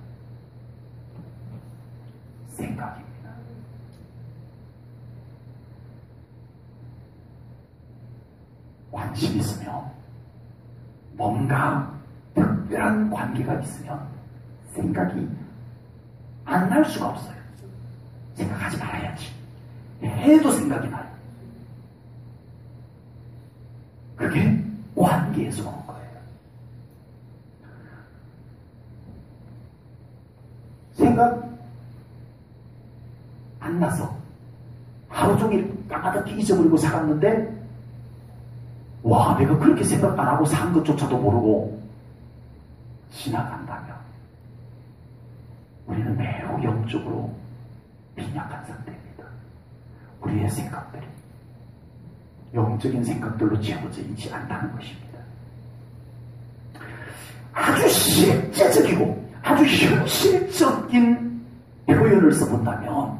생각입니다. 관심 있으면, 뭔가 특별한 관계가 있으면 생각이 안 날 수가 없어요. 생각하지 말아야지. 해도 생각이 나요. 그게 관계에서 오는 거예요. 생각 안 나서 하루 종일 까마득히 잊어버리고 살았는데, 와, 내가 그렇게 생각 안 하고 산 것조차도 모르고 지나간다면 우리는 매우 영적으로 빈약한 상태입니다. 우리의 생각들이 영적인 생각들로 채워져 있지 않다는 것입니다. 아주 실제적이고 아주 현실적인 표현을 써본다면,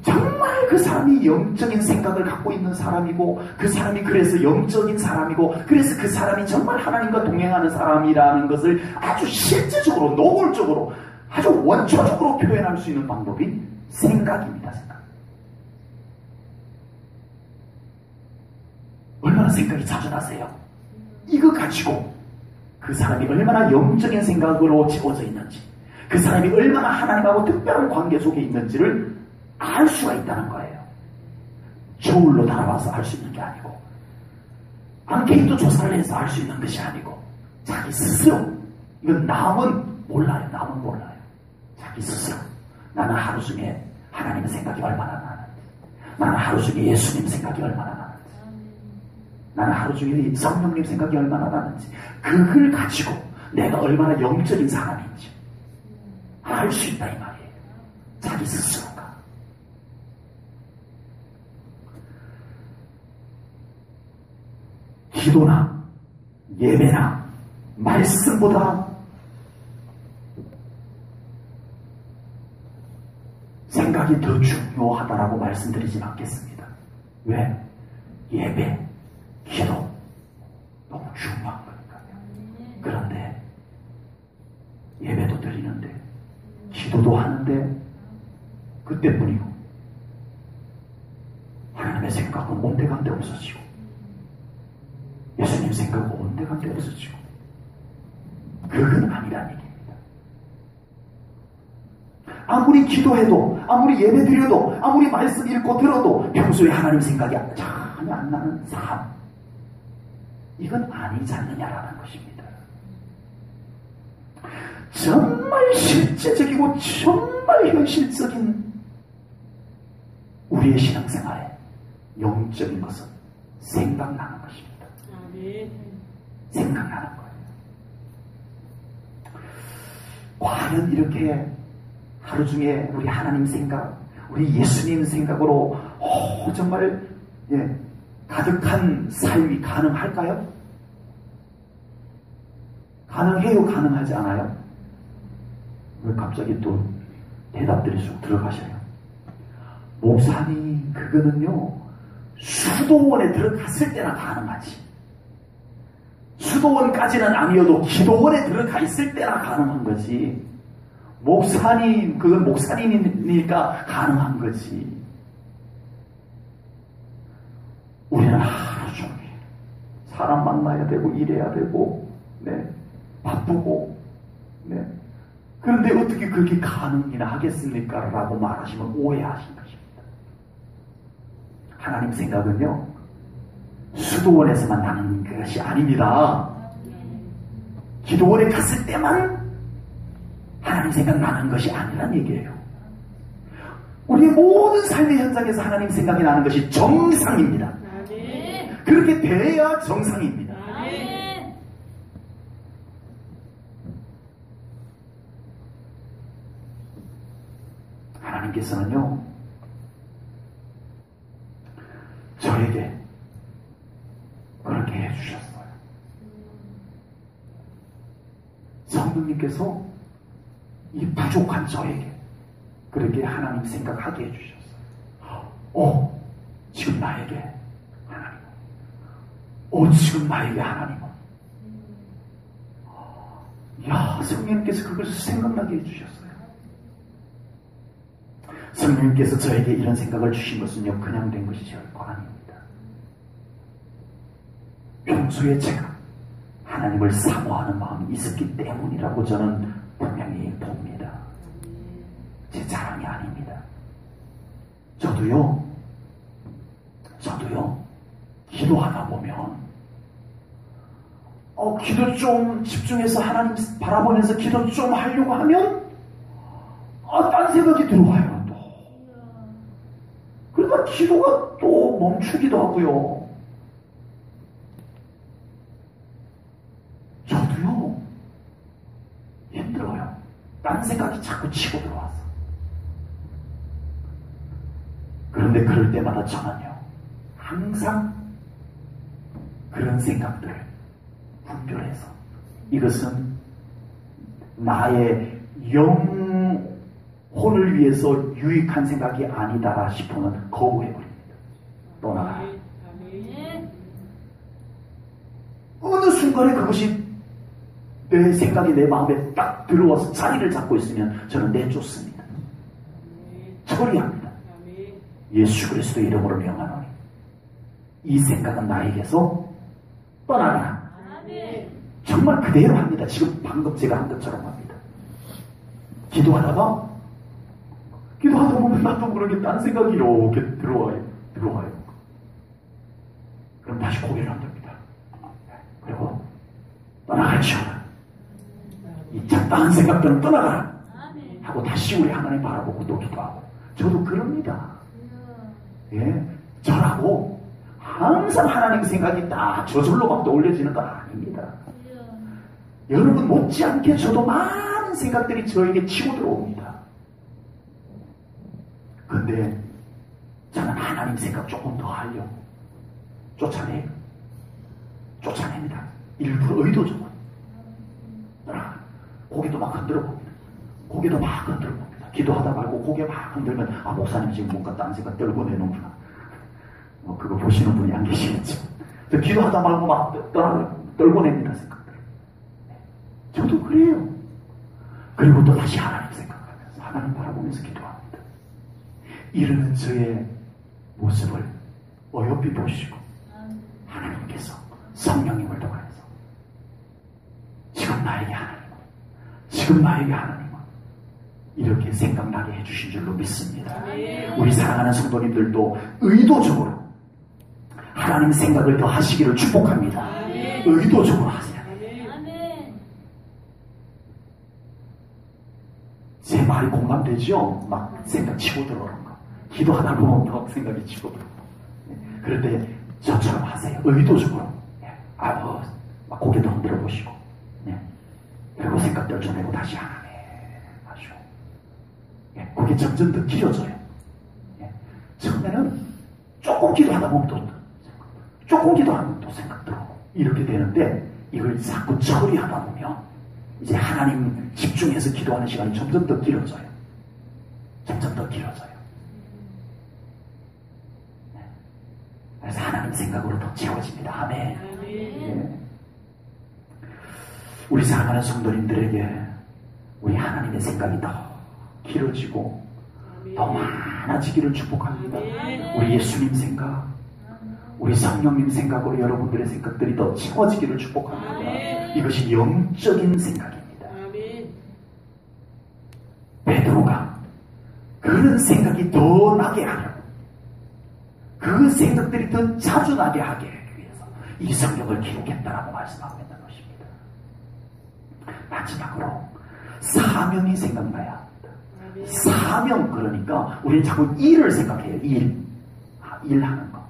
정말 그 사람이 영적인 생각을 갖고 있는 사람이고, 그 사람이 그래서 영적인 사람이고, 그래서 그 사람이 정말 하나님과 동행하는 사람이라는 것을 아주 실제적으로, 노골적으로, 아주 원초적으로 표현할 수 있는 방법이 생각입니다. 생각. 얼마나 생각이 자주 나세요? 이거 가지고 그 사람이 얼마나 영적인 생각으로 채워져 있는지, 그 사람이 얼마나 하나님하고 특별한 관계 속에 있는지를 알 수가 있다는 거예요. 저울로 달아봐서 알 수 있는 게 아니고, 앙케이토 조사를 해서 알 수 있는 것이 아니고, 자기 스스로, 이건 남은 몰라요. 남은 몰라요. 자기 스스로. 나는 하루 중에 하나님의 생각이 얼마나 나는지, 나는 하루 중에 예수님 생각이 얼마나 나는지, 나는 하루 중에 성령님 생각이 얼마나 나는지, 그걸 가지고 내가 얼마나 영적인 사람인지 알 수 있다 이 말이에요. 자기 스스로가. 기도나 예배나 말씀보다 생각이 더 중요하다라고 말씀드리진 않겠습니다. 왜? 예배, 기도 너무 중요한 거니까요. 그런데 예배도 드리는데, 기도도 하는데, 그때뿐이고 하나님의 생각은 온데간데 없어지고, 예수님 생각은 온데간데 없어지고, 그건 아니라는 얘기입니다. 아무리 기도해도, 아무리 예배드려도, 아무리 말씀 읽고 들어도 평소에 하나님 생각이 전혀 안 나는 삶, 이건 아니지 않느냐라는 것입니다. 정말 실제적이고 정말 현실적인 우리의 신앙생활에 영적인 것은 생각나는 것입니다. 생각나는 거예요. 과연 이렇게 하루 중에 우리 하나님 생각, 우리 예수님 생각으로 정말 가득한 삶이 가능할까요? 가능해요? 가능하지 않아요? 왜 갑자기 또 대답들이 쑥 들어가셔요? 목사님, 그거는요, 수도원에 들어갔을 때나 가능하지. 수도원까지는 아니어도 기도원에 들어가 있을 때나 가능한 거지. 목사님, 그건 목사님이니까 가능한 거지. 우리는 하루 종일 사람 만나야 되고 일해야 되고, 바쁘고, 그런데 어떻게 그렇게 가능이나 하겠습니까? 라고 말하시면 오해하신 것입니다. 하나님 생각은요, 수도원에서만 나는 것이 아닙니다. 기도원에 갔을 때만 하나님 생각나는 것이 아니란 얘기예요. 우리의 모든 삶의 현장에서 하나님 생각이 나는 것이 정상입니다. 그렇게 돼야 정상입니다. 하나님께서는요, 저에게 그렇게 해주셨어요. 성령님께서 이 부족한 저에게 그렇게 하나님 생각하게 해주셨어요. 지금 나에게 하나님. 지금 나에게 하나님은. 성령님께서 그것을 생각나게 해주셨어요. 성령님께서 저에게 이런 생각을 주신 것은요, 그냥 된 것이 결코 아닙니다. 평소에 제가 하나님을 사모하는 마음이 있었기 때문이라고 저는 분명히 봅니다. 제 자랑이 아닙니다. 저도요, 기도하다 보면, 기도 좀 집중해서 하나님 바라보면서 기도 좀 하려고 하면, 딴 생각이 들어와요, 또. 그러다 기도가 또 멈추기도 하고요. 저도요, 힘들어요. 딴 생각이 자꾸 치고 들어와서. 그런데 그럴 때마다 저는요, 항상 그런 생각들을 분별해서 이것은 나의 영혼을 위해서 유익한 생각이 아니다라 싶으면 거부해버립니다. 떠나가라. 어느 순간에 그것이 내 생각이 내 마음에 딱 들어와서 자리를 잡고 있으면 저는 내쫓습니다. 처리합니다. 예수 그리스도 이름으로 명하노니 이 생각은 나에게서 떠나라. 정말 그대로 합니다. 지금 방금 제가 한 것처럼 합니다. 기도하다가 보면 나도 모르게 딴 생각이 이렇게 들어와요. 그럼 다시 고개를 흔듭니다. 그리고 떠나가죠. 이 잡다한 생각들은 떠나가라 하고 다시 우리 하나님 바라보고 또 기도하고. 저도 그럽니다. 저라고 항상 하나님 생각이 딱 저절로 막 떠올려지는 건 아닙니다. 여러분 못지않게 저도 많은 생각들이 저에게 치고 들어옵니다. 그런데 저는 하나님 생각 조금 더 하려고 쫓아냅니다. 일부러 의도적으로. 고개도 막 흔들어 봅니다. 기도하다 말고 고개 막 흔들면 목사님 지금 뭔가 딴 생각 떨고 내놓구나. 그거 보시는 분이 안 계시겠죠. 기도하다 말고 막 떨고 냅니다, 생각들. 저도 그래요. 그리고 또 다시 하나님 생각하면서 하나님 바라보면서 기도합니다. 이러는 저의 모습을 어여삐 보시고 하나님께서 성령님을 통해서 지금 나에게 하나님은 이렇게 생각나게 해주신 줄로 믿습니다. 우리 사랑하는 성도님들도 의도적으로 하나님 생각을 더 하시기를 축복합니다. 의도적으로 하세요. 제 말이 공감되죠? 막 생각 치고 들어오는 거. 기도하다 보면 막 생각이 치고 들어오고. 그럴 때 저처럼 하세요. 의도적으로. 막 고개도 흔들어 보시고. 그리고 생각 떨쳐내고 다시 하나님 하시고. 그게 점점 더 길어져요. 처음에는 조금 기도하다 보면 조금 기도하면 또 생각 들어오고. 이렇게 되는데 이걸 자꾸 처리하다 보면 이제 하나님 집중해서 기도하는 시간이 점점 더 길어져요. 그래서 하나님 생각으로 더 채워집니다. 아멘. 우리 사랑하는 성도님들에게 우리 하나님의 생각이 더 길어지고 더 많아지기를 축복합니다. 우리 예수님 생각, 우리 성령님 생각으로 여러분들의 생각들이 더 채워지기를 축복합니다. 이것이 영적인 생각입니다. 베드로가 그런 생각이 더 나게 하려고, 그 생각들이 더 자주 나게 하기 위해서 이 성경을 기록했다라고 말씀하고 있는 것입니다. 마지막으로 사명이 생각나야 합니다. 사명, 그러니까 우리는 자꾸 일을 생각해요. 일하는 거.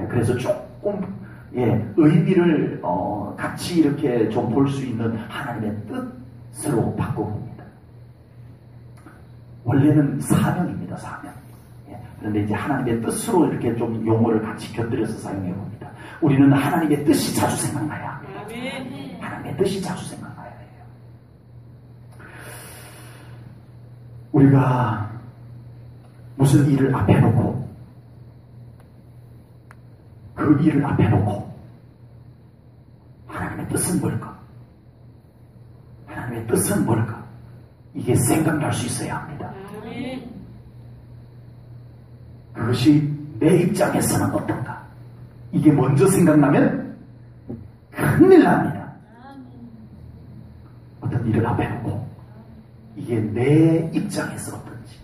그래서 조금 의미를 같이 이렇게 좀 볼 수 있는 하나님의 뜻으로 바꿔봅니다. 원래는 사명입니다. 사명. 그런데 이제 하나님의 뜻으로 이렇게 좀 용어를 같이 곁들여서 사용해 봅니다. 우리는 하나님의 뜻이 자주 생각나야 합니다. 하나님의 뜻이 자주 생각나야 해요. 우리가 무슨 일을 앞에 놓고 그 일을 앞에 놓고 하나님의 뜻은 뭘까? 하나님의 뜻은 뭘까? 이게 생각날 수 있어야 합니다. 그것이 내 입장에서는 어떤가? 이게 먼저 생각나면 큰일 납니다. 어떤 일을 앞에 놓고 이게 내 입장에서 어떤지,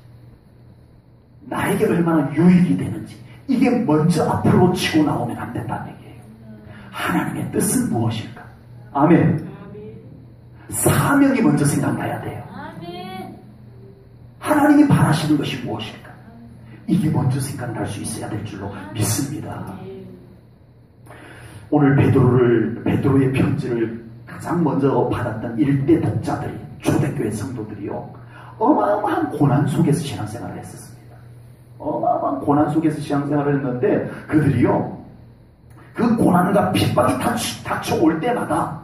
나에게 얼마나 유익이 되는지, 이게 먼저 앞으로 치고 나오면 안 된다는 얘기예요. 하나님의 뜻은 무엇일까? 아멘. 사명이 먼저 생각나야 돼요. 하나님이 바라시는 것이 무엇일까? 이게 먼저 생각날 수 있어야 될 줄로 믿습니다. 오늘 베드로의 편지를 가장 먼저 받았던 일대 독자들이, 초대교회 성도들이요, 어마어마한 고난 속에서 신앙생활을 했었습니다. 어마어마한 고난 속에서 신앙생활을 했는데, 그들이요, 그 고난과 핍박이 닥쳐올 때마다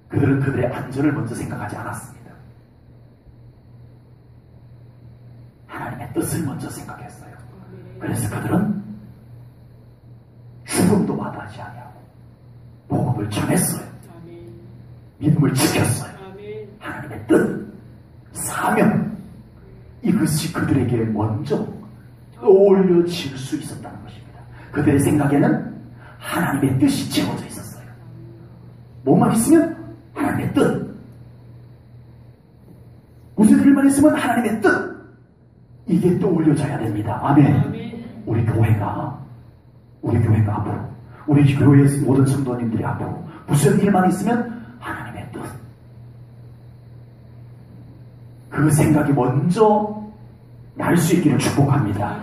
그들은 그들의 안전을 먼저 생각하지 않았습니다. 하나님의 뜻을 먼저 생각했어요. 그래서 그들은 죽음도 마다하지 아니하고 복음을 전했어요. 믿음을 지켰어요. 하나님의 뜻, 사명, 이것이 그들에게 먼저 떠올려질 수 있었다는 것입니다. 그들의 생각에는 하나님의 뜻이 채워져 있었어요. 뭐만 있으면 하나님의 뜻, 무슨 일만 있으면 하나님의 뜻, 이게 떠올려져야 됩니다. 아멘. 우리 교회가 앞으로, 우리 교회의 모든 성도님들이 앞으로 무슨 일만 있으면 하나님의 뜻, 그 생각이 먼저 날 수 있기를 축복합니다.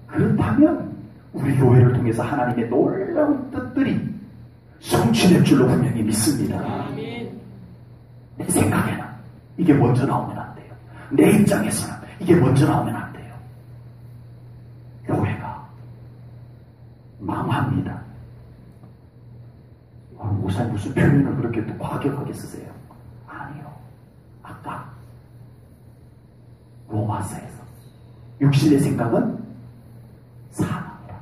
그렇다면 우리 교회를 통해서 하나님의 놀라운 뜻들이 성취될 줄로 분명히 믿습니다. 내 생각에는 이게 먼저 나오면 안 돼요. 내 입장에서는 이게 먼저 나오면 안 돼요. 교회가 망합니다. 목사님 무슨 표현을 그렇게 또 과격하게 쓰세요? 아니요. 아까 로마서에서 육신의 생각은 사망이다.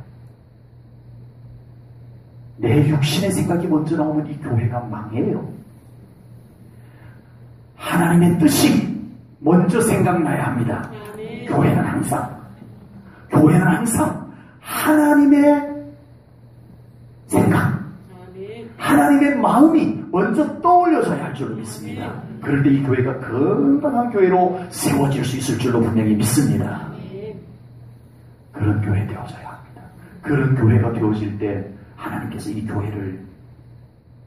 내 육신의 생각이 먼저 나오면 이 교회가 망해요. 하나님의 뜻이 먼저 생각나야 합니다. 교회는 항상 하나님의 생각, 하나님의 마음이 먼저 떠올려져야 할 줄로 믿습니다. 그럴 때 이 교회가 건강한 교회로 세워질 수 있을 줄로 분명히 믿습니다. 그런 교회 되어져야 합니다. 그런 교회가 되어질 때 하나님께서 이 교회를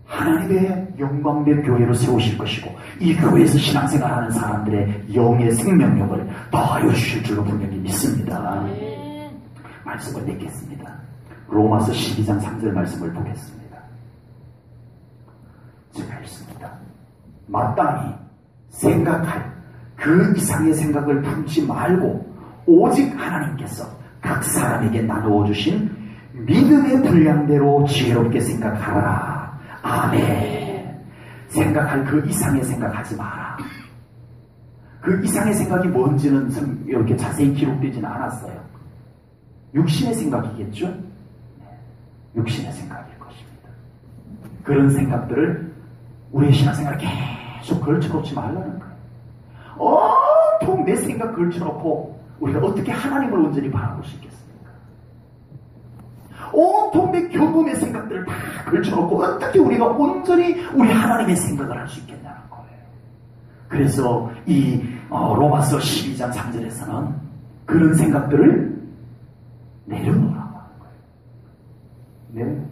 하나님의 영광된 교회로 세우실 것이고, 이 교회에서 신앙생활하는 사람들의 영의 생명력을 더하여 주실 줄로 분명히 믿습니다. 말씀을 맺겠습니다. 로마서 12장 3절 말씀을 보겠습니다. 제가 읽습니다. 마땅히 생각할 그 이상의 생각을 품지 말고 오직 하나님께서 각 사람에게 나누어 주신 믿음의 분량대로 지혜롭게 생각하라. 아멘. 생각할 그 이상의 생각하지 마라. 그 이상의 생각이 뭔지는 이렇게 자세히 기록되지는 않았어요. 육신의 생각이겠죠? 육신의 생각일 것입니다. 그런 생각들을 우리의 신앙생활에 계속 걸쳐놓지 말라는 거예요. 온통 내 생각 걸쳐놓고 우리가 어떻게 하나님을 온전히 바라볼 수 있겠습니까? 온통 내 경험의 생각들을 다 걸쳐놓고 어떻게 우리가 온전히 우리 하나님의 생각을 할 수 있겠냐는 거예요. 그래서 이 로마서 12장 3절에서는 그런 생각들을 내려놓으라고 하는 거예요. 네.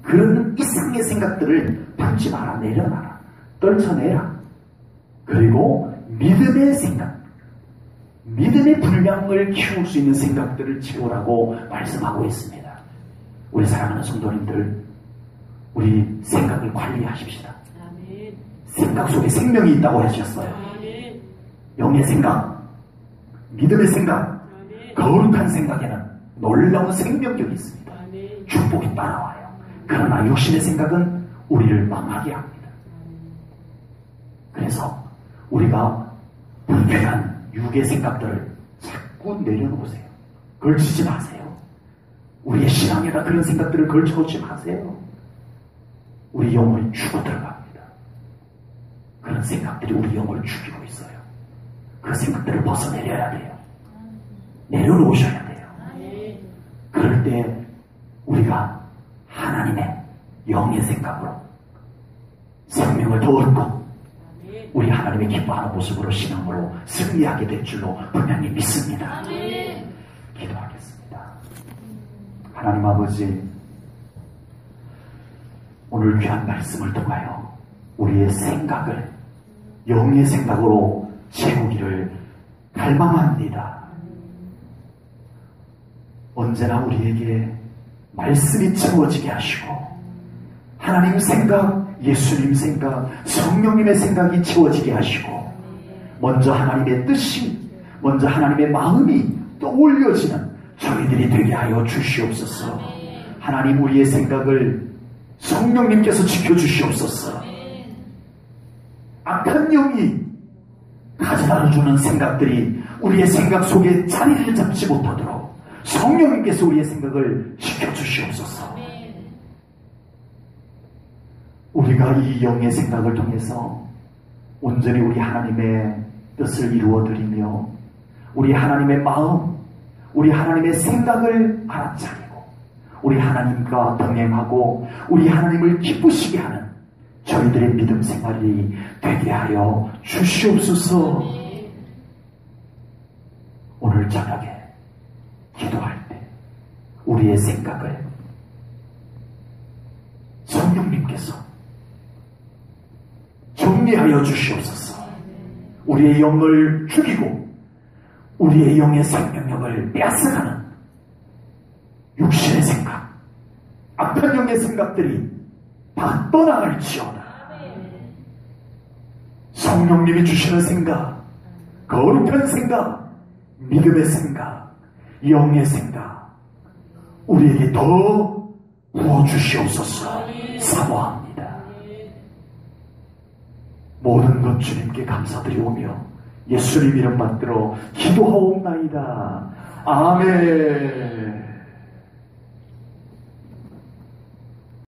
그런 이상의 생각들을 품지 마라. 내려놔라. 떨쳐내라. 그리고 믿음의 생각, 믿음의 분량을 키울 수 있는 생각들을 채우라고 말씀하고 있습니다. 우리 사랑하는 성도님들, 우리 생각을 관리하십시다. 아멘. 생각 속에 생명이 있다고 하셨어요. 아멘. 영의 생각, 믿음의 생각, 아멘. 거룩한 생각에는 놀라운 생명력이 있습니다. 아멘. 축복이 따라와요. 그러나 육신의 생각은 우리를 망하게 합니다. 그래서 우리가 불편한 육의 생각들을 자꾸 내려놓으세요. 걸치지 마세요. 우리의 신앙에다 그런 생각들을 걸쳐놓지 마세요. 우리 영혼이 죽어 들어갑니다. 그런 생각들이 우리 영혼을 죽이고 있어요. 그 생각들을 벗어내려야 돼요. 내려놓으셔야 돼요. 그럴 때 우리가 하나님의 영의 생각으로 생명을 더 얻고 우리 하나님의 기뻐하는 모습으로 신앙으로 승리하게 될 줄로 분명히 믿습니다. 기도하겠습니다. 하나님 아버지, 오늘 귀한 말씀을 통하여 우리의 생각을 영의 생각으로 채우기를 갈망합니다. 언제나 우리에게 말씀이 채워지게 하시고 하나님 생각, 예수님 생각, 성령님의 생각이 채워지게 하시고 먼저 하나님의 뜻이, 먼저 하나님의 마음이 떠올려지는 저희들이 되게 하여 주시옵소서. 하나님, 우리의 생각을 성령님께서 지켜주시옵소서. 악한 영이 가져다주는 생각들이 우리의 생각 속에 자리를 잡지 못하도록 성령님께서 우리의 생각을 지켜주시옵소서. 우리가 이 영의 생각을 통해서 온전히 우리 하나님의 뜻을 이루어드리며 우리 하나님의 마음, 우리 하나님의 생각을 알아차리고 우리 하나님과 동행하고 우리 하나님을 기쁘시게 하는 저희들의 믿음 생활이 되게 하여 주시옵소서. 오늘 저녁에 기도할 때 우리의 생각을 성령님께서 정리하여 주시옵소서. 우리의 영을 죽이고 우리의 영의 생명력을 빼앗아가는 육신의 생각, 악한 영의 생각들이 다 떠나갈지어다. 성령님이 주시는 생각, 거룩한 생각, 믿음의 생각, 영의 생각, 우리에게 더 부어주시옵소서. 사모합니다. 모든 것 주님께 감사드리오며 예수님 이름 받들어 기도하옵나이다. 아멘.